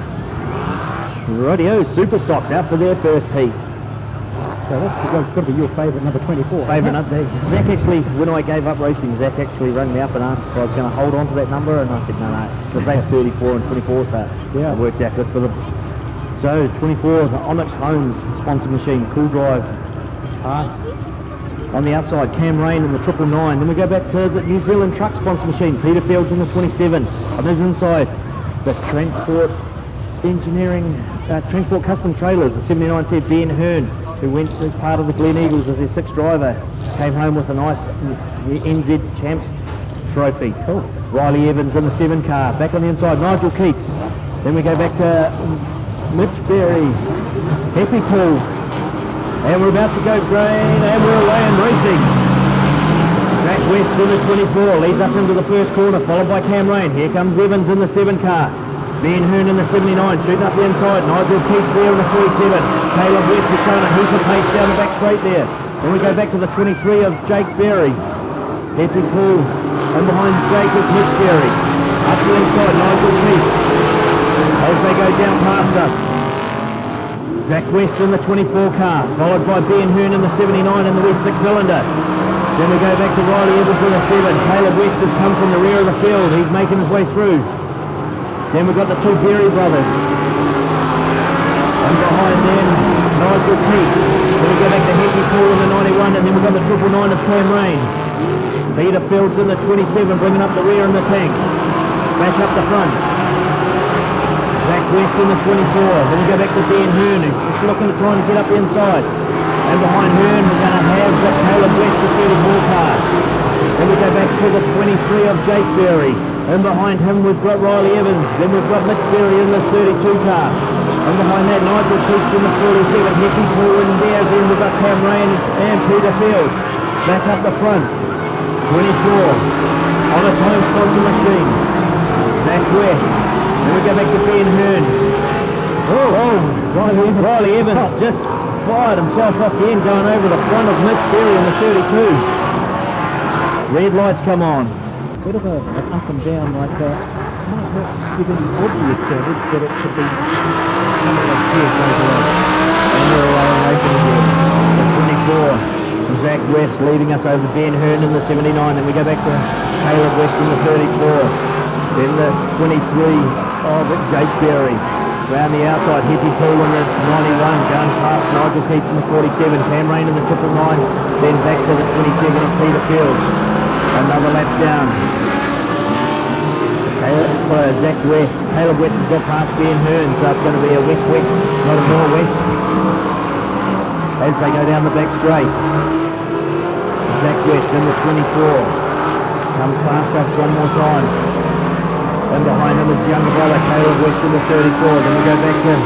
Rightio, Superstocks out for their first heat. So that's got to be your favourite, number 24. Favourite number. Zach actually, when I gave up racing, Zach actually rang me up and asked if I was going to hold on to that number, and I said no. Because they have 34 and 24, so yeah, it works out good for them. So 24, the Onyx Homes sponsored machine, Cool Drive parts. On the outside, Cam Rain in the 999. Then we go back to the New Zealand truck sponsor machine, Peter Fields in the 27. On his inside, the Transport Engineering, Transport Custom Trailers, the 79 said Ben Hearn, who went as part of the Glen Eagles as their 6th driver, came home with a nice NZ Champs trophy. Cool. Riley Evans in the 7 car. Back on the inside, Nigel Keats. Then we go back to Mitch Berry, Happy Paul. And we're about to go green, and we're away and racing. Zach West in the 24, leads up into the first corner, followed by Cam Rain. Here comes Evans in the 7 car. Ben Hearn in the 79, shooting up the inside. Nigel Keats there in the 47. Caleb West is showing a heap of pace down the back straight there. Then we go back to the 23 of Jake Berry. Happy Paul, and behind Jake is Mitch Berry. Up the inside, Nigel Keats. As they go down past us. Zach West in the 24 car, followed by Ben Hearn in the 79 in the West 6-cylinder. Then we go back to Riley Evans in the 7. Caleb West has come from the rear of the field. He's making his way through. Then we've got the 2 Berry brothers. And behind them, Nigel Keats. Then we go back to Happy Paul in the 91, and then we've got the 999 of Cam Rain. Peter Fields in the 27, bringing up the rear in the tank. Back up the front. Zach West in the 24. Then we go back to Ben Hearn, who's looking to try and get up the inside. And behind Hearn, we're going to have Caleb West, the 34 car. Then we go back to the 23 of Jake Berry. And behind him we've got Riley Evans. Then we've got Mitch Berry in the 32 car. And behind that Nigel Keats in the 47. Happy Paul in there. Then we've got Cam Rain and Peter Fields. Back up the front. 24. On its home sponsor machine. Zach West. Then we go back to Ben Hearn. Riley Evans just fired himself off the end, going over the front of Mitch Berry in the 32. Red lights come on. Bit of an up and down like that. Might not give any obvious damage, but it could be something like this over on. And we're away and racing again. The 24. Zach West leading us over Ben Hearn in the 79. Then we go back to Caleb West in the 34. Then the 23 of Jake Berry. Round the outside, Happy Paul in the 91, going past Nigel Keats in the 47. Cam Rain in the 999. Then back to the 27 of Peter Fields. Another lap down. Zach West. Caleb West has got past Ben Hearn, so it's going to be a west-west, not a north-west. As they go down the back straight. Zach West in the 24. Comes past us one more time. And behind him is his younger brother, Caleb West in the 34. Then we go back to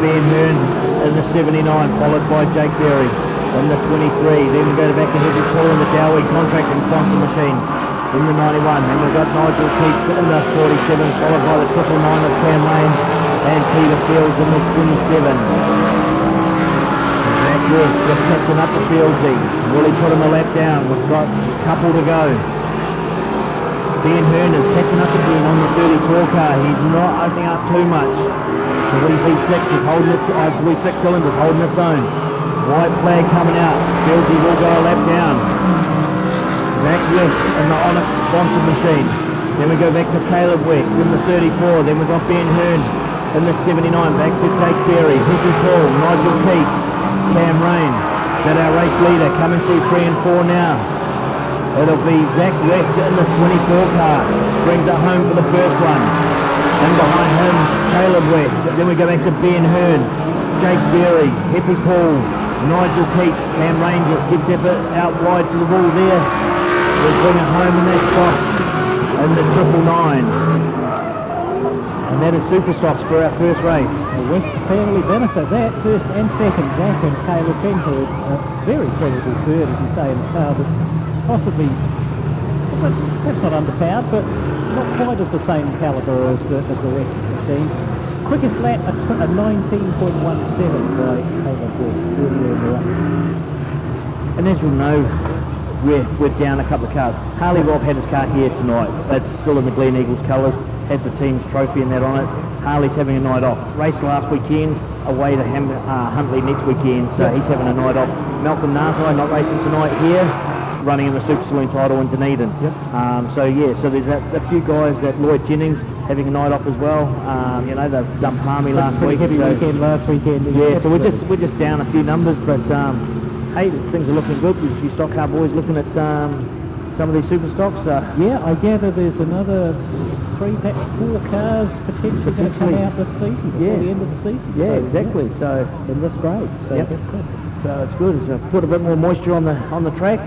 Ben Hearn in the 79, followed by Jake Berry in the 23. Then we go back to Happy Paul in the Dowie contract and sponsor machine in the 91. Then we've got Nigel Keats in the 47, followed by the 999 of Cam Rain and Peter Fields in the 27. Zach West just catching up to Fieldsy. Will he put him a lap down? We've got a couple to go. Ben Hearn is catching up again on the 34 car. He's not opening up too much. The V6 is holding it, V6 cylinder is holding its own. White flag coming out. Fieldsy will go a lap down. Zach West in the Onyx sponsored machine. Then we go back to Caleb West in the 34. Then we've got Ben Hearn in the 79. Back to Jake Berry, Happy Paul, Nigel Keats, Cam Rain. That our race leader coming through 3 and 4 now. It'll be Zach West in the 24 car. Brings it home for the first one. And behind him, Caleb West. Then we go back to Ben Hearn, Jake Berry, Happy Paul, Nigel Keats. Cam Rain just gives it out wide to the wall there. We'll bring it home in that spot in the 999. And that is Superstocks for our first race. The West fairly benefit that. First and second, Zach and Caleb into a very probable third, as you say, in the car, but possibly, that's not underpowered, but not quite of the same calibre as the West machine. Quickest lap, a 19.17 by Caleb West, earlier in the race. And as you'll know, we're down a couple of cars. Harley Robb had his car here tonight. It's still in the Glen Eagles colours, had the team's trophy and that on it. Harley's having a night off. Raced last weekend, away to Huntley next weekend, so he's having a night off. Malcolm Narsai not racing tonight here, running in the Super Saloon title in Dunedin. So there's a few guys that Lloyd Jennings having a night off as well. You know, they've done Palmy last week. Heavy weekend last weekend. Yeah, so we're just down a few numbers, but hey, things are looking good. There's a few stock car boys looking at some of these super stocks. Yeah, I gather there's another 3, perhaps 4 cars potentially going to come out this season before the end of the season. Yeah, so, exactly. So in this grade, so that's good. So it's good. So put a bit more moisture on the track.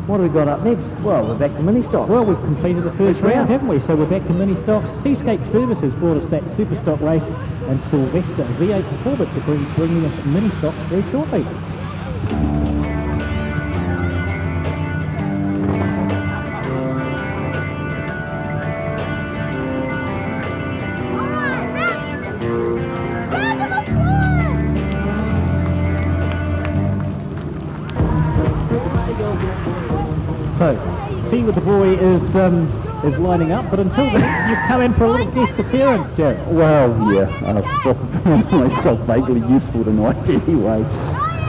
What have we got up next? Well, we're back to mini stock. Well, we've completed the first round, haven't we? So we're back to mini stocks. Seascape Services brought us that super stock race, and Sylvester V8 Performance are bringing us mini stocks very shortly. So, Tea with the Boy is lining up, but until then, you've come in for a little guest appearance, Jared. Well, yeah, I found myself vaguely useful tonight anyway.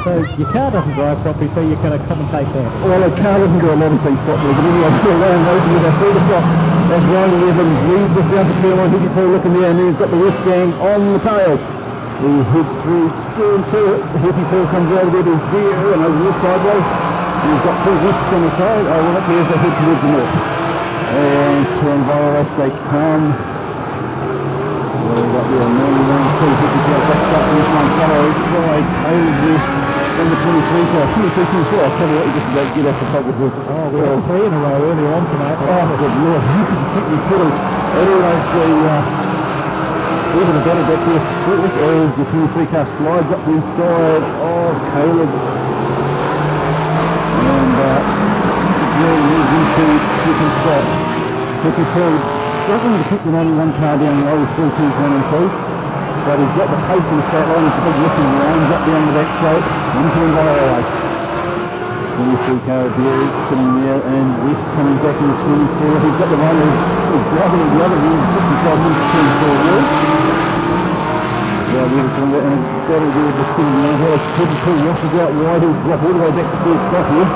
So your car doesn't drive properly, so you're going to commentate that. Well, a car doesn't do a lot of things properly, but anyway, I'm still around racing with our Superstocks. As Ryan Evans leads us down to turn 1, Hippie Paul looking there, and then he's got the West Gang on the tail. We head through to it. Hippie Paul comes over there to there and over this sideways. He's got 2 Wests on the side. Oh, well, up there's the head towards the north. And to Enviro they come. Well, we've got there 91, 2, 50, back up this one, follow right over on the 23 car. 23, 24, I'll tell you what, you just about get off the top of the... Oh, we had 3 in a row earlier on tonight. Oh, good Lord, you can pick your fiddle. Anyway, even a better back there, as the 23 car slides up the inside of Caleb. And really moves into second spot. Hippie Paul struggling to keep the 91 car down low with 4, 2, 1 and 2. But he's got the pace in the straight line, it's a big lifting lines up down the back straight into the Enviro race. 23 car there sitting there, and West coming back in the 24. He's got the one who's driving in the other end, 55 minutes to 24 wheels. Yeah, really from that, and it's got to do with the thing now. Hippie Paul washes out wide, he'll drop all the way back to first spot here.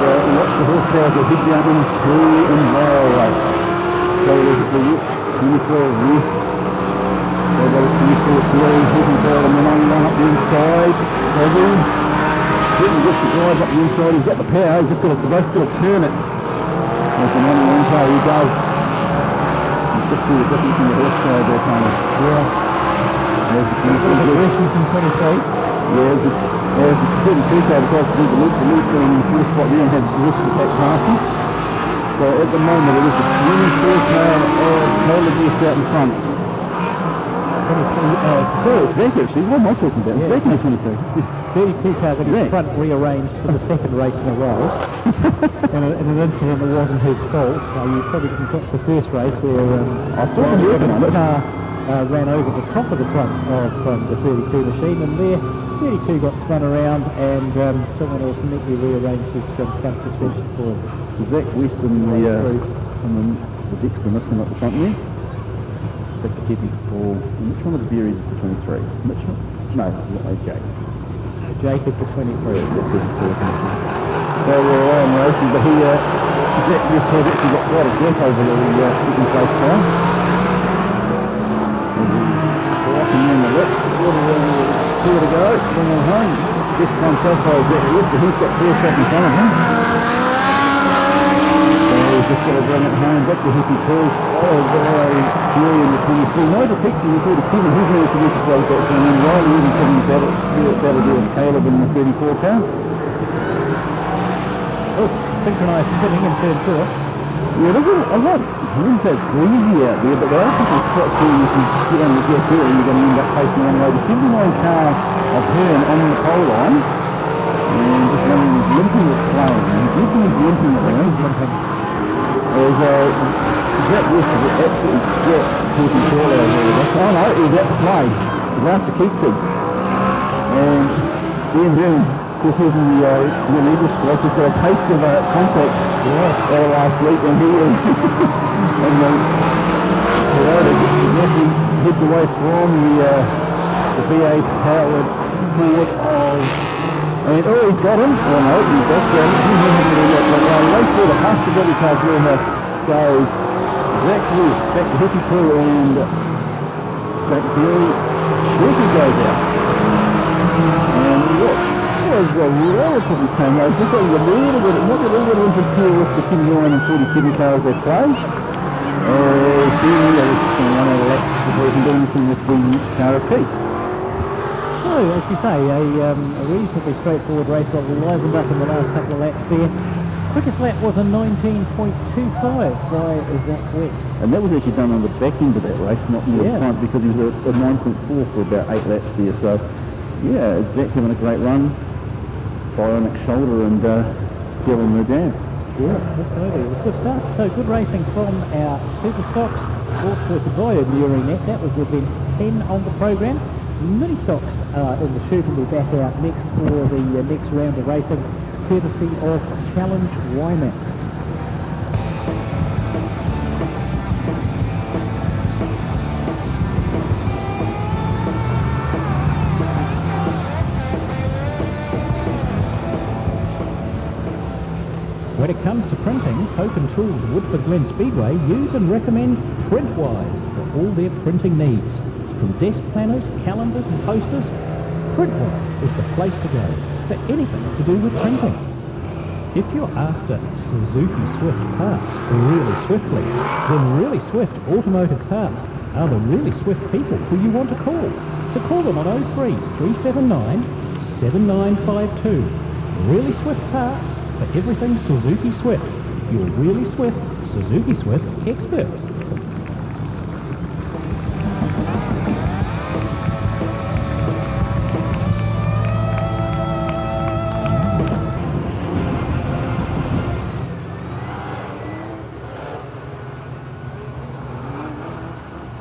So watch the horsepower go head down into the Enviro race. So there's the 24 West. So there's 24 Green, Hippie Paul, and then on up the inside. Getting just the drive up the inside, he's got the power, he's just got to both got to turn it. There's the 91 car, he does. He's just do the difference in the horsepower there, kind of. Yeah. There's the 23 Aggression from 23. Yeah, there's the 32 car, because to do the loop and in the first spot there and has the rest of the back passing. So at the moment it is the 24 car of Caleb West out in front. So it's back actually, what am I talking about? It's back in the 22. 32 cars in his front rearranged for the second race in a row. in an incident that wasn't his fault. You probably can catch the first race where I saw the car ran over the top of the front of the 32 machine, and there 32 got spun around, and someone else neatly rearranged his front suspension for him. So Zach West and the Dexter missing at the front there. That's the Hippie Paul. And which one of the berries is the 23? Which one? No, Jake. Jake is the 23. So we're on racing, but he, Zach West has actually got quite a gap over the second place car. Walking in the lip, two to go, one on home. Best time so far is Zach West, but he's got 4 shots in front of him. He's just got to bring it home back to Hippie Paul. Oh, very Fury in the 23. Nigel Pixie in the 37, he's going to produce a close back, and then Riley even putting the battle there with Caleb in the 34 car. Oh, synchronised spinning in turn 4. Yeah, there's a lot. I wouldn't say it's breezy out there, but there are people spots where you can get on the jet here and you're going to end up facing one way. The 79 car of Hearn on the pole line, and just running his limping with playing. And he's limping at the moment. There's Zach West is absolutely jet talking short out there. Oh no, he's at the play. He's after Keatsy. And Ian Boone, of course, he's in the English squad. He's got a taste of contact last week, and he and the Toyota gets the hit the speedway from the V8 powered Ford of, and oh, he's got him. Oh no, he's back down. He's having a look. Race for the possibility cars where he goes. Zach Lewis back to Hippie Pool and back to Shirky goes out. And what was a relatively tame race. Just got a little bit, not a little bit of interfere with the 59 and 47 cars they play. Seeing that it's going to run out of laps before we can do anything with the car repeat. So, as you say, a reasonably straightforward race got livened up in the last couple of laps there. Quickest lap was a 19.25 by Zach West. And that was actually done on the back end of that race, not in the front, because he was a 9.4 for about 8 laps there. So, yeah, Zach having a great run, fire on that shoulder and Dylan moved down. Yeah, absolutely. It was a good start. So good racing from our Superstocks. Brought to us by Enduring Net. That was event 10 on the program. Mini stocks in the chute will be back out next for the next round of racing, courtesy of Challenge Wyman. When it comes to printing, Koken Tools WoodfordGlen Speedway use and recommend Printwise for all their printing needs. From desk planners, calendars and posters, Printwise is the place to go for anything to do with printing. If you're after Suzuki Swift parts really swiftly, then Really Swift Automotive Parts are the really swift people who you want to call. So call them on 03 379 7952. Really Swift Parts for everything Suzuki Swift. Your really swift Suzuki Swift experts.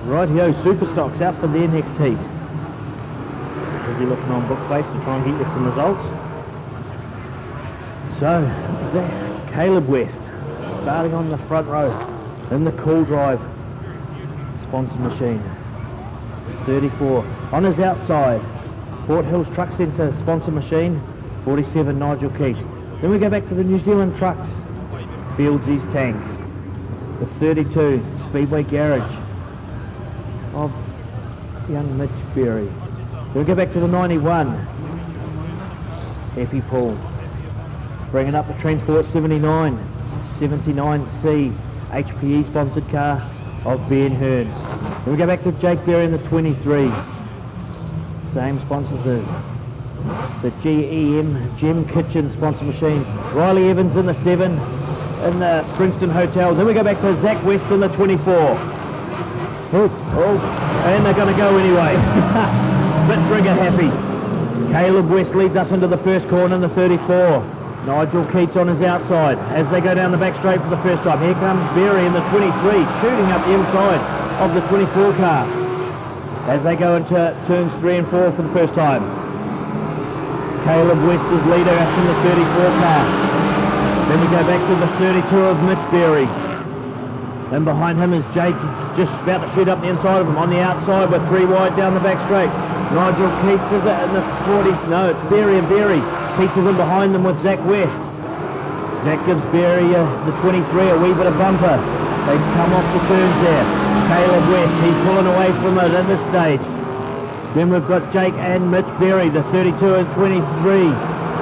Rightio, Superstocks out for their next heat. Busy looking on Bookface to try and get you some results. So, Caleb West, starting on the front row, in the cool drive, sponsor machine, 34. On his outside, Fort Hills Truck Centre sponsor machine, 47, Nigel Keat. Then we go back to the New Zealand Trucks, Fieldsy's tank, the 32, Speedway Garage of young Mitch Berry. Then we go back to the 91, Epi Paul. Bringing up the Transport 79, 79C, HPE sponsored car of Ben Hearn. Then we go back to Jake Berry in the 23. Same sponsors as the GEM Gem Kitchen sponsor machine. Riley Evans in the 7 in the Springston Hotel. Then we go back to Zach West in the 24. And they're going to go anyway. Bit trigger happy. Caleb West leads us into the first corner in the 34. Nigel Keats on his outside as they go down the back straight for the first time. Here comes Berry in the 23, shooting up the inside of the 24 car as they go into turns 3 and 4 for the first time. Caleb West is leader up in the 34 car. Then we go back to the 32 of Mitch Berry. And behind him is Jake, just about to shoot up the inside of him. On the outside with 3 wide down the back straight. Nigel Keats is in the 40. No, it's Berry and Berry. Keats is in behind them with Zach West. Zach gives Berry the 23 a wee bit of bumper. They come off the turns there. Caleb West, he's pulling away from it at this stage. Then we've got Jake and Mitch Berry, the 32 and 23.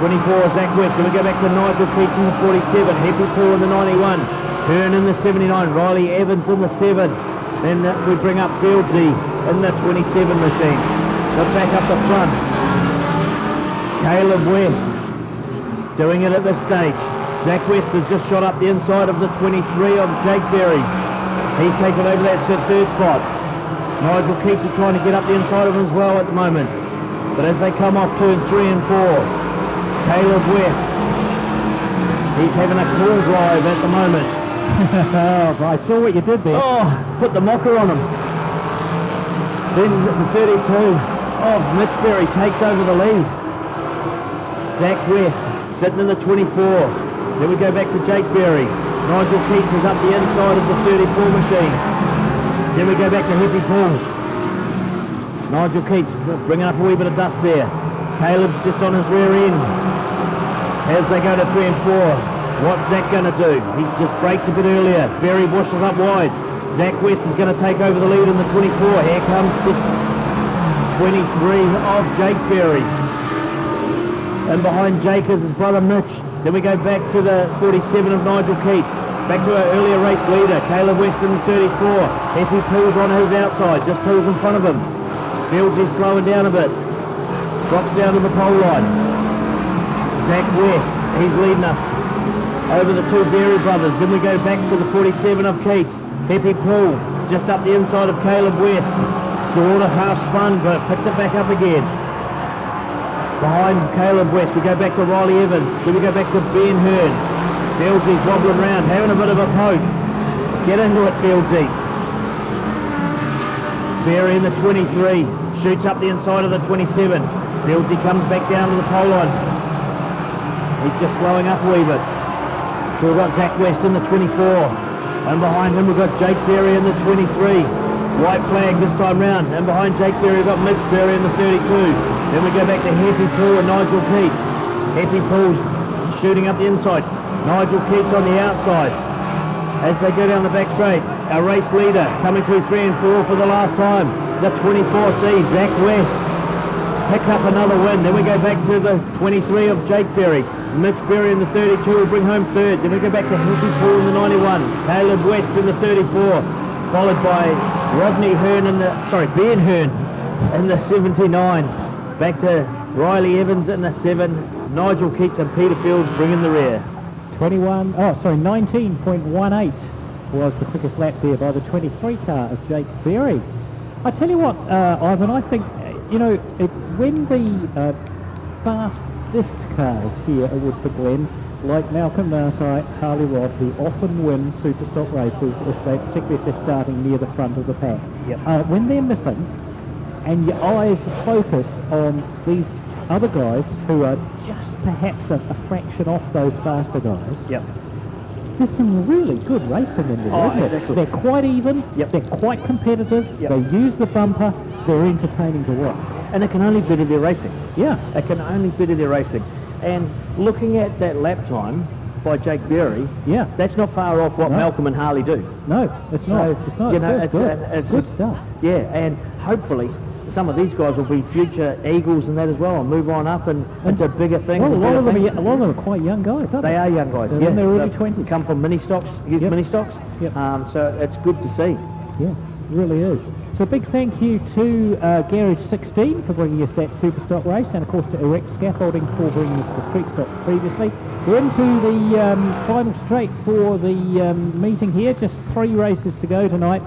24 Zach West. Then we go back to Nigel Keats in the 47. Happy Paul in the 91. Hearn in the 79. Riley Evans in the 7. Then we bring up Fieldsy in the 27 machine. Look back up the front. Caleb West doing it at this stage. Zach West has just shot up the inside of the 23 of Jake Berry. He's taken over that third spot. Nigel Keats is trying to get up the inside of him as well at the moment. But as they come off turn 3 and 4, Caleb West, he's having a cool drive at the moment. Oh, I saw what you did there. Oh, put the mocker on him. Then the 32 of Mitch Berry takes over the lead. Zach West sitting in the 24. Then we go back to Jake Berry. Nigel Keats is up the inside of the 34 machine. Then we go back to Happy Paul. Nigel Keats bringing up a wee bit of dust there. Caleb's just on his rear end. As they go to 3 and 4, what's Zach going to do? He just breaks a bit earlier. Berry bushes up wide. Zach West is going to take over the lead in the 24. Here comes the 23 of Jake Berry. And behind Jake is his brother Mitch. Then we go back to the 47 of Nigel Keats. Back to our earlier race leader, Caleb West in the 34. Effie pulls on his outside, just pulls in front of him. Fields is slowing down a bit. Drops down to the pole line. Zach West, he's leading us over the two Berry brothers. Then we go back to the 47 of Keats. Effie Poole, just up the inside of Caleb West. Sort of half spun, but picks it back up again. Behind Caleb West, we go back to Riley Evans. Then we go back to Ben Hearn. Fieldsy's wobbling around, having a bit of a poke. Get into it, Fieldsy. Berry in the 23, shoots up the inside of the 27. Fieldsy comes back down to the pole line. He's just slowing up a wee bit. So we've got Zach West in the 24. And behind him we've got Jake Berry in the 23. White flag this time round. And behind Jake Berry we've got Mitch Berry in the 32. Then we go back to Heffy Poole and Nigel Keats. Heffy Poole's shooting up the inside. Nigel Keats on the outside. As they go down the back straight, our race leader coming through 3 and 4 for the last time. The 24C, Zach West, picks up another win. Then we go back to the 23 of Jake Berry. Mitch Berry in the 32 will bring home third. Then we go back to Heffy Poole in the 91. Caleb West in the 34. Followed by Rodney Hearn in the, Ben Hearn in the 79. Back to Riley Evans in the 7. Nigel Keats and Peter Fields bringing the rear. 19.18 was the quickest lap there by the 23 car of Jake Berry. I tell you what, Ivan, I think, when the fastest cars here at WoodfordGlen, like Malcolm Martite, Harley Rod, who often win Superstock races, particularly if they're starting near the front of the pack, when they're missing, and your eyes focus on these other guys who are just perhaps a fraction off those faster guys. There's some really good racing in there, isn't it? They're quite even, they're quite competitive, they use the bumper, they're entertaining to watch. And it can only better their racing. It can only better their racing. And looking at that lap time by Jake Berry, that's not far off what Malcolm and Harley do. No, it's not. It's not. It's good stuff. Yeah, and hopefully some of these guys will be future Eagles and that as well, and move on up and into bigger things. Well, a lot of them are quite young guys, aren't they? They are young guys. They're in their early 20s. Come from mini stocks, mini stocks. So it's good to see. Yeah, it really is. So a big thank you to Garage 16 for bringing us that Superstock race, and of course to Erect Scaffolding for bringing us the Street Stock previously. We're into the final straight for the meeting here. Just 3 races to go tonight.